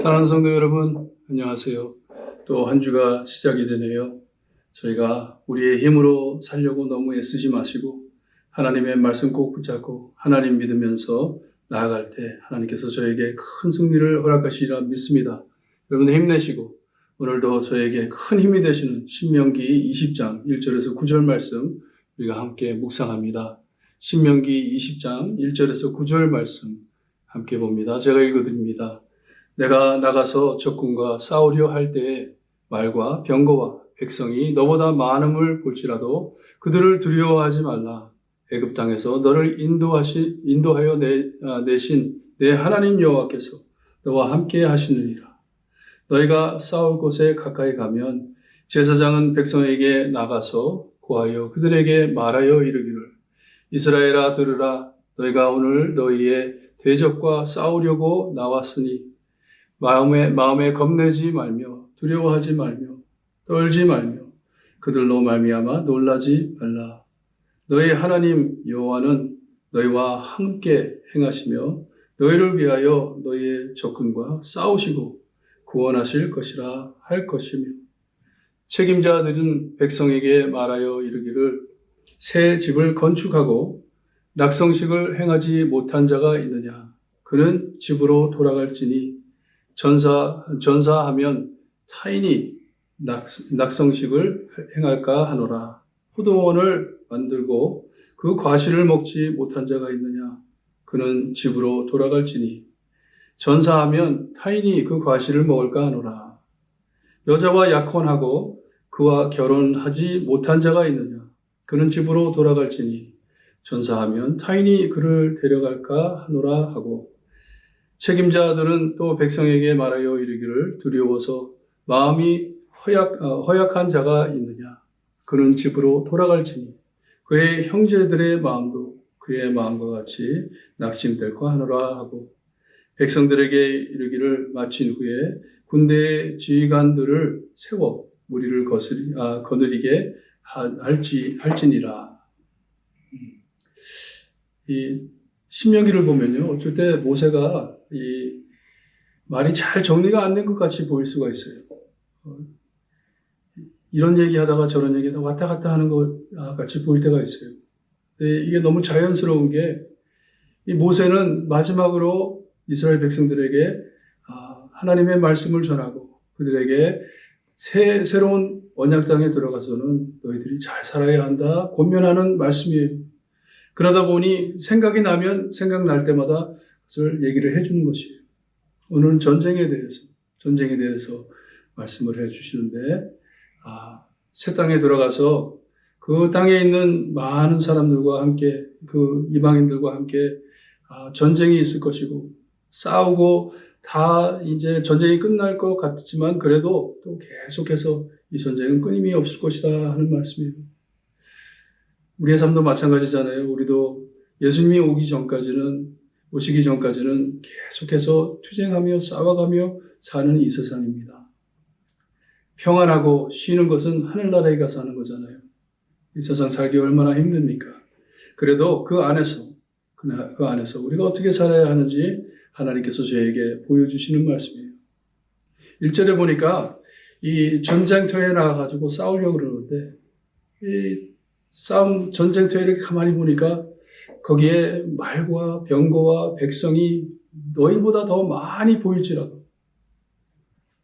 사랑하는 성도 여러분, 안녕하세요. 또 한 주가 시작이 되네요. 저희가 우리의 힘으로 살려고 너무 애쓰지 마시고 하나님의 말씀 꼭 붙잡고 하나님 믿으면서 나아갈 때 하나님께서 저에게 큰 승리를 허락하시리라 믿습니다. 여러분 힘내시고 오늘도 저에게 큰 힘이 되시는 신명기 20장 1절에서 9절 말씀 우리가 함께 묵상합니다. 신명기 20장 1절에서 9절 말씀 함께 봅니다. 제가 읽어드립니다. 내가 나가서 적군과 싸우려 할 때에 말과 병거와 백성이 너보다 많음을 볼지라도 그들을 두려워하지 말라. 애굽 땅에서 너를 인도하여 내신 내 하나님 여호와께서 너와 함께 하시느니라. 너희가 싸울 곳에 가까이 가면 제사장은 백성에게 나가서 고하여 그들에게 말하여 이르기를 이스라엘아 들으라. 너희가 오늘 너희의 대적과 싸우려고 나왔으니 마음에 겁내지 말며 두려워하지 말며 떨지 말며 그들로 말미암아 놀라지 말라. 너희 하나님 여호와는 너희와 함께 행하시며 너희를 위하여 너희의 적군과 싸우시고 구원하실 것이라 할 것이며 책임자들은 백성에게 말하여 이르기를 새 집을 건축하고 낙성식을 행하지 못한 자가 있느냐. 그는 집으로 돌아갈지니 전사하면 타인이 낙성식을 행할까 하노라. 포도원을 만들고 그 과실을 먹지 못한 자가 있느냐. 그는 집으로 돌아갈지니 전사하면 타인이 그 과실을 먹을까 하노라. 여자와 약혼하고 그와 결혼하지 못한 자가 있느냐. 그는 집으로 돌아갈지니 전사하면 타인이 그를 데려갈까 하노라 하고 책임자들은 또 백성에게 말하여 이르기를 두려워서 마음이 허약한 자가 있느냐. 그는 집으로 돌아갈지니 그의 형제들의 마음도 그의 마음과 같이 낙심될까 하노라 하고 백성들에게 이르기를 마친 후에 군대의 지휘관들을 세워 무리를 거느리게 할지니라. 이 신명기를 보면요, 어쩔 때 모세가 이 말이 잘 정리가 안 된 것 같이 보일 수가 있어요. 이런 얘기하다가 저런 얘기하다가 왔다 갔다 하는 것 같이 보일 때가 있어요. 이게 너무 자연스러운 게 이 모세는 마지막으로 이스라엘 백성들에게 하나님의 말씀을 전하고 그들에게 새로운 언약 땅에 들어가서는 너희들이 잘 살아야 한다 권면하는 말씀이에요. 그러다 보니 생각이 나면 생각날 때마다 그것을 얘기를 해주는 것이에요. 오늘은 전쟁에 대해서 말씀을 해주시는데 새 땅에 들어가서 그 땅에 있는 많은 사람들과 함께 그 이방인들과 함께 전쟁이 있을 것이고 싸우고 다 이제 전쟁이 끝날 것 같지만 그래도 또 계속해서 이 전쟁은 끊임이 없을 것이다 하는 말씀이에요. 우리의 삶도 마찬가지잖아요. 우리도 예수님이 오시기 전까지는 계속해서 투쟁하며 싸워가며 사는 이 세상입니다. 평안하고 쉬는 것은 하늘나라에 가서 하는 거잖아요. 이 세상 살기 얼마나 힘듭니까? 그래도 그 안에서 우리가 어떻게 살아야 하는지 하나님께서 저에게 보여주시는 말씀이에요. 1절에 보니까 이 전쟁터에 나가가지고 싸우려고 그러는데 이 전쟁터에 이렇게 가만히 보니까 거기에 말과 병거와 백성이 너희보다 더 많이 보일지라도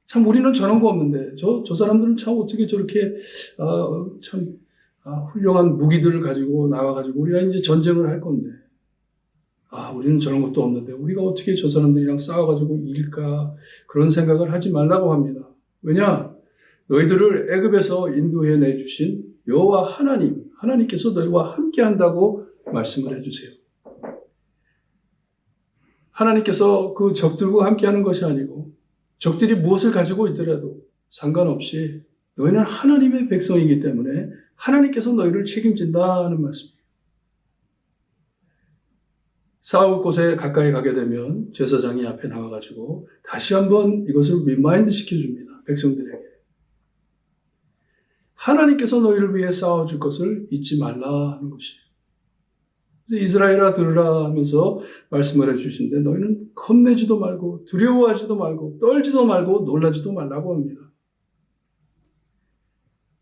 참 우리는 저런 거 없는데 저 사람들은 참 어떻게 저렇게 훌륭한 무기들을 가지고 나와가지고 우리가 이제 전쟁을 할 건데 우리는 저런 것도 없는데 우리가 어떻게 저 사람들이랑 싸워가지고 이길까 그런 생각을 하지 말라고 합니다. 왜냐? 너희들을 애굽에서 인도해 내주신 여호와 하나님께서 너희와 함께 한다고 말씀을 해주세요. 하나님께서 그 적들과 함께 하는 것이 아니고 적들이 무엇을 가지고 있더라도 상관없이 너희는 하나님의 백성이기 때문에 하나님께서 너희를 책임진다 하는 말씀이에요. 싸울 곳에 가까이 가게 되면 제사장이 앞에 나와가지고 다시 한번 이것을 리마인드 시켜줍니다. 백성들에게. 하나님께서 너희를 위해 싸워줄 것을 잊지 말라 하는 것이에요. 그래서 이스라엘아 들으라 하면서 말씀을 해주신데 너희는 겁내지도 말고 두려워하지도 말고 떨지도 말고 놀라지도 말라고 합니다.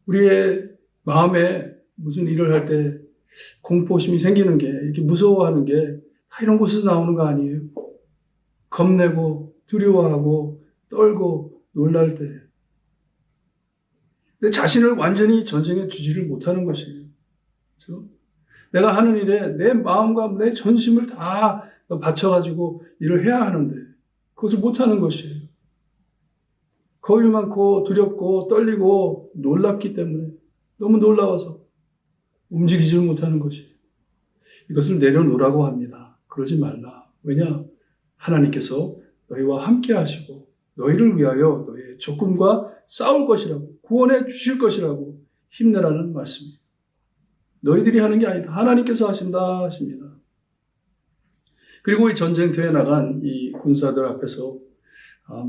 우리의 마음에 무슨 일을 할 때 공포심이 생기는 게 이렇게 무서워하는 게 다 이런 곳에서 나오는 거 아니에요? 겁내고 두려워하고 떨고 놀랄 때 내 자신을 완전히 전쟁에 주지를 못하는 것이에요. 그렇죠? 내가 하는 일에 내 마음과 내 전심을 다 바쳐가지고 일을 해야 하는데 그것을 못하는 것이에요. 겁이 많고 두렵고 떨리고 놀랍기 때문에 너무 놀라워서 움직이지를 못하는 것이에요. 이것을 내려놓으라고 합니다. 그러지 말라. 왜냐? 하나님께서 너희와 함께 하시고 너희를 위하여 너희의 적군과 싸울 것이라고 구원해 주실 것이라고 힘내라는 말씀입니다. 너희들이 하는 게 아니다. 하나님께서 하신다 하십니다. 그리고 이 전쟁터에 나간 이 군사들 앞에서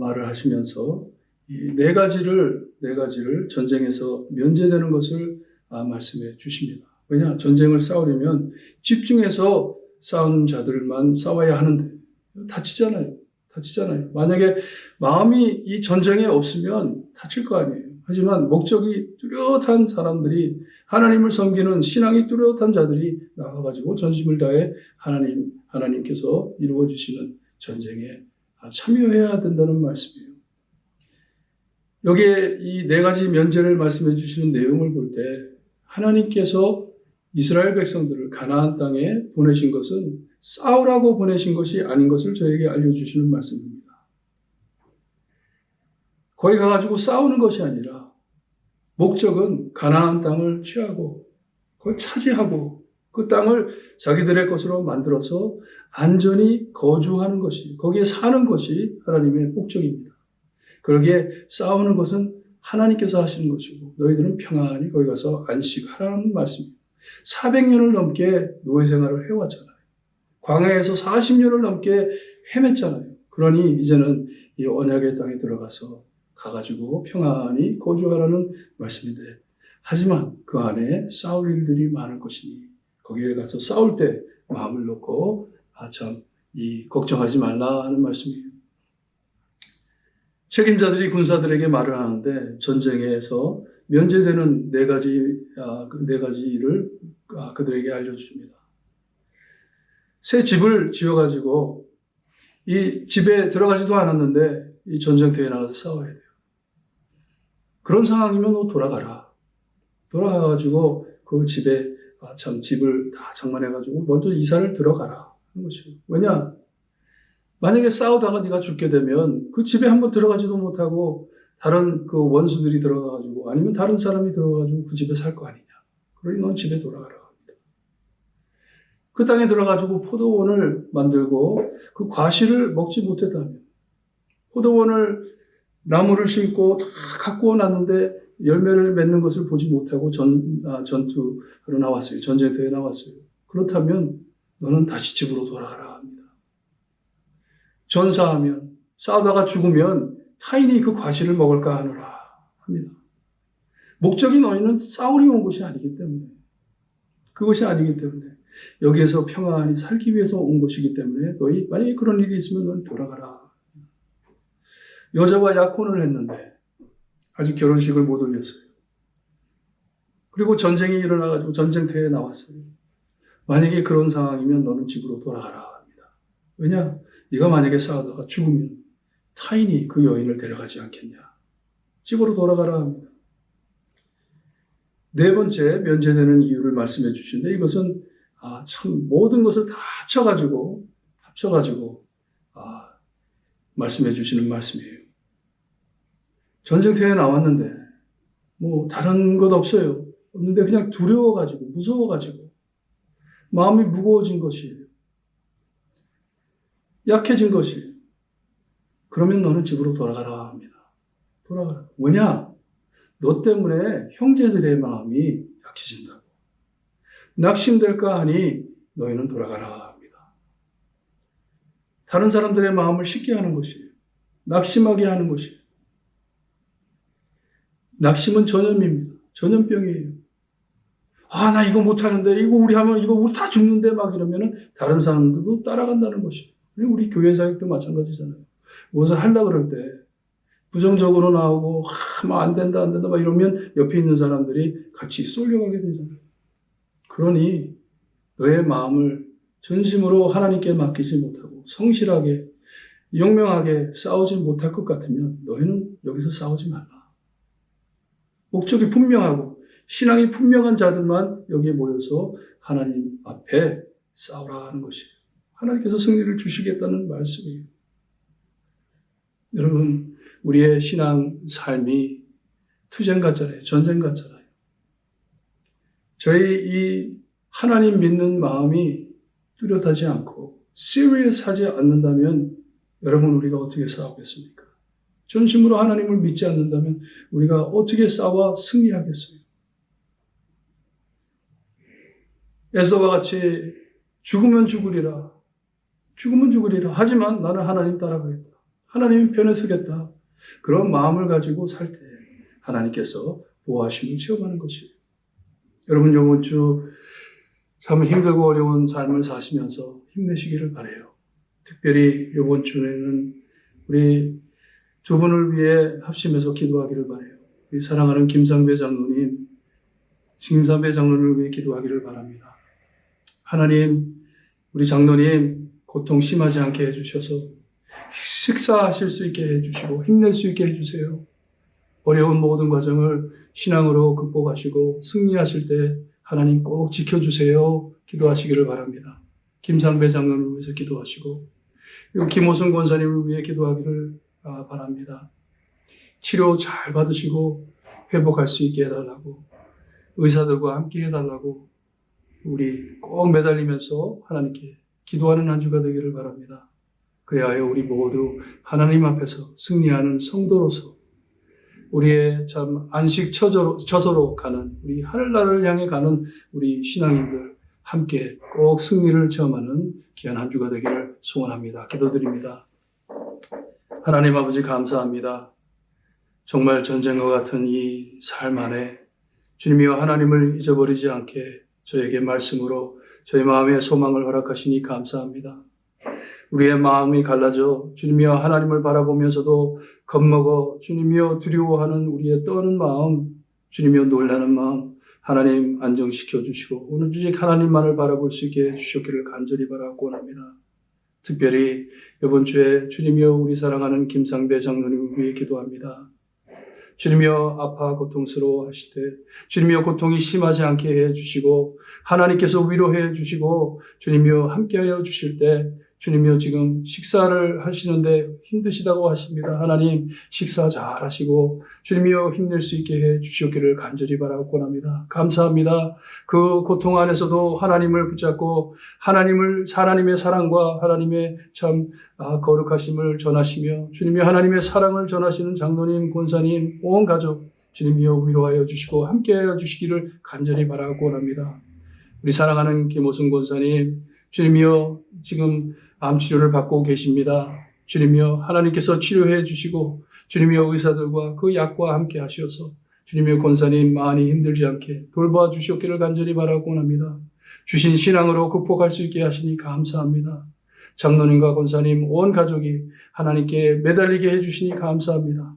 말을 하시면서 이 네 가지를 전쟁에서 면제되는 것을 말씀해 주십니다. 왜냐? 전쟁을 싸우려면 집중해서 싸우는 자들만 싸워야 하는데 다치잖아요. 만약에 마음이 이 전쟁에 없으면 다칠 거 아니에요. 하지만 목적이 뚜렷한 사람들이 하나님을 섬기는 신앙이 뚜렷한 자들이 나와가지고 전심을 다해 하나님께서 이루어주시는 전쟁에 참여해야 된다는 말씀이에요. 여기에 이 네 가지 면제를 말씀해 주시는 내용을 볼 때 하나님께서 이스라엘 백성들을 가나안 땅에 보내신 것은 싸우라고 보내신 것이 아닌 것을 저에게 알려주시는 말씀입니다. 거기 가가지고 싸우는 것이 아니라 목적은 가나안 땅을 취하고 그걸 차지하고 그 땅을 자기들의 것으로 만들어서 안전히 거주하는 것이, 거기에 사는 것이 하나님의 목적입니다. 그러기에 싸우는 것은 하나님께서 하시는 것이고 너희들은 평안히 거기 가서 안식하라는 말씀입니다. 400년을 넘게 노예 생활을 해왔잖아요. 광야에서 40년을 넘게 헤맸잖아요. 그러니 이제는 이 언약의 땅에 들어가서 가가지고 평안히 거주하라는 말씀인데 하지만 그 안에 싸울 일들이 많을 것이니 거기에 가서 싸울 때 마음을 놓고 걱정하지 말라 하는 말씀이에요. 책임자들이 군사들에게 말을 하는데 전쟁에서 면제되는 네 가지 일을 그들에게 알려주십니다. 새 집을 지어가지고 이 집에 들어가지도 않았는데 이 전쟁터에 나가서 싸워야 돼요. 그런 상황이면 너 돌아가가지고 그 집에 집을 다 장만해가지고 먼저 이사를 들어가라 하는 것이에요. 왜냐? 만약에 싸우다가 네가 죽게 되면 그 집에 한번 들어가지도 못하고 다른 그 원수들이 들어가가지고 아니면 다른 사람이 들어가가지고 그 집에 살 거 아니냐. 그러니 넌 집에 돌아가라 합니다. 그 땅에 들어가지고 포도원을 만들고 그 과실을 먹지 못했다면 포도원을 나무를 심고 다 가꾸어 놨는데 열매를 맺는 것을 보지 못하고 전투로 나왔어요. 전쟁터에 나왔어요. 그렇다면 너는 다시 집으로 돌아가라 합니다. 전사하면 싸우다가 죽으면 타인이 그 과실을 먹을까 하노라 합니다. 목적이 너희는 싸우려 온 것이 아니기 때문에 그것이 아니기 때문에 여기에서 평안히 살기 위해서 온 것이기 때문에 너희 만약에 그런 일이 있으면 넌 돌아가라. 여자와 약혼을 했는데 아직 결혼식을 못 올렸어요. 그리고 전쟁이 일어나가지고 전쟁터에 나왔어요. 만약에 그런 상황이면 너는 집으로 돌아가라 합니다. 왜냐? 네가 만약에 싸우다가 죽으면 타인이 그 여인을 데려가지 않겠냐. 집으로 돌아가라 합니다. 네 번째 면제되는 이유를 말씀해 주시는데 이것은 참 모든 것을 다 합쳐가지고 말씀해 주시는 말씀이에요. 전쟁터에 나왔는데 다른 것 없어요. 없는데 그냥 두려워가지고 무서워가지고 마음이 무거워진 것이에요. 약해진 것이에요. 그러면 너는 집으로 돌아가라 합니다. 돌아가라. 왜냐? 너 때문에 형제들의 마음이 약해진다고. 낙심될까 하니 너희는 돌아가라 합니다. 다른 사람들의 마음을 쉽게 하는 것이에요. 낙심하게 하는 것이에요. 낙심은 전염입니다. 전염병이에요. 아, 나 이거 못하는데, 이거 우리 하면, 이거 우리 다 죽는데, 막 이러면은 다른 사람들도 따라간다는 것이에요. 우리 교회 사역도 마찬가지잖아요. 무엇을 하려고 그럴 때, 부정적으로 나오고, 막 안 된다, 막 이러면 옆에 있는 사람들이 같이 쏠려가게 되잖아요. 그러니, 너의 마음을 전심으로 하나님께 맡기지 못하고, 성실하게, 용맹하게 싸우지 못할 것 같으면, 너희는 여기서 싸우지 말라. 목적이 분명하고, 신앙이 분명한 자들만 여기에 모여서 하나님 앞에 싸우라 하는 것이에요. 하나님께서 승리를 주시겠다는 말씀이에요. 여러분, 우리의 신앙 삶이 투쟁 같잖아요. 전쟁 같잖아요. 저희 이 하나님 믿는 마음이 뚜렷하지 않고 시리어스하지 않는다면 여러분 우리가 어떻게 싸우겠습니까? 전심으로 하나님을 믿지 않는다면 우리가 어떻게 싸워 승리하겠어요? 에서와 같이 죽으면 죽으리라. 죽으면 죽으리라. 하지만 나는 하나님 따라가겠다. 하나님 편에 서겠다. 그런 마음을 가지고 살 때 하나님께서 보호하심을 체험하는 것이에요. 여러분 이번 주 참 힘들고 어려운 삶을 사시면서 힘내시기를 바라요. 특별히 이번 주에는 우리 두 분을 위해 합심해서 기도하기를 바라요. 우리 사랑하는 김상배 장로님, 김상배 장로를 위해 기도하기를 바랍니다. 하나님, 우리 장로님 고통 심하지 않게 해주셔서 식사하실 수 있게 해주시고 힘낼 수 있게 해주세요. 어려운 모든 과정을 신앙으로 극복하시고 승리하실 때 하나님 꼭 지켜주세요. 기도하시기를 바랍니다. 김상배 장로를 위해서 기도하시고 그리고 김호성 권사님을 위해 기도하기를 바랍니다. 치료 잘 받으시고 회복할 수 있게 해달라고 의사들과 함께 해달라고 우리 꼭 매달리면서 하나님께 기도하는 한 주가 되기를 바랍니다. 그래야 우리 모두 하나님 앞에서 승리하는 성도로서 우리의 참 안식 처소로 가는 우리 하늘나라를 향해 가는 우리 신앙인들 함께 꼭 승리를 체험하는 귀한 한 주가 되기를 소원합니다. 기도드립니다. 하나님 아버지 감사합니다. 정말 전쟁과 같은 이 삶 안에 주님이여 하나님을 잊어버리지 않게 저에게 말씀으로 저희 마음의 소망을 허락하시니 감사합니다. 우리의 마음이 갈라져 주님이여 하나님을 바라보면서도 겁먹어 주님이여 두려워하는 우리의 떠는 마음, 주님이여 놀라는 마음 하나님 안정시켜 주시고 오늘 주직 하나님만을 바라볼 수 있게 해주셨기를 간절히 바라고 원합니다. 특별히 이번 주에 주님이여 우리 사랑하는 김상배 장로님을 위해 기도합니다. 주님이여 아파 고통스러워 하실 때 주님이여 고통이 심하지 않게 해주시고 하나님께서 위로해 주시고 주님이여 함께하여 주실 때 주님이여 지금 식사를 하시는데 힘드시다고 하십니다. 하나님 식사 잘 하시고 주님이여 힘낼 수 있게 해 주시기를 간절히 바라고 원합니다. 감사합니다. 그 고통 안에서도 하나님을 붙잡고 하나님의 사랑과 하나님의 참 거룩하심을 전하시며 주님이여 하나님의 사랑을 전하시는 장로님, 권사님, 온 가족 주님이여 위로하여 주시고 함께하여 주시기를 간절히 바라고 원합니다. 우리 사랑하는 김호승 권사님 주님이여 지금 암치료를 받고 계십니다. 주님이여 하나님께서 치료해 주시고 주님이여 의사들과 그 약과 함께 하셔서 주님이여 권사님 많이 힘들지 않게 돌봐 주시옵기를 간절히 바라고 원합니다. 주신 신앙으로 극복할 수 있게 하시니 감사합니다. 장로님과 권사님 온 가족이 하나님께 매달리게 해주시니 감사합니다.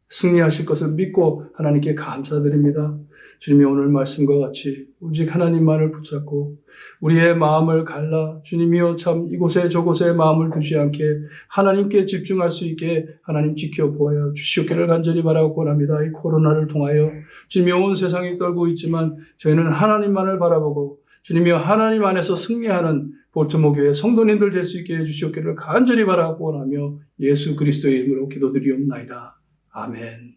승리하실 것을 믿고 하나님께 감사드립니다. 주님이 오늘 말씀과 같이 오직 하나님만을 붙잡고 우리의 마음을 갈라 주님이여 참 이곳에 저곳에 마음을 두지 않게 하나님께 집중할 수 있게 하나님 지켜보아 주시옵기를 간절히 바라고 원합니다. 이 코로나를 통하여 주님이 온 세상이 떨고 있지만 저희는 하나님만을 바라보고 주님이여 하나님 안에서 승리하는 볼트모 교회 성도님들 될 수 있게 해주시옵기를 간절히 바라고 원하며 예수 그리스도의 이름으로 기도드리옵나이다. 아멘.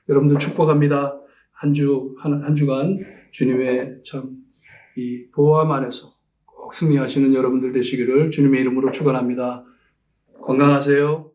여러분들 축복합니다. 한 주간 주님의 참 이 보호함 안에서 꼭 승리하시는 여러분들 되시기를 주님의 이름으로 축원합니다. 건강하세요.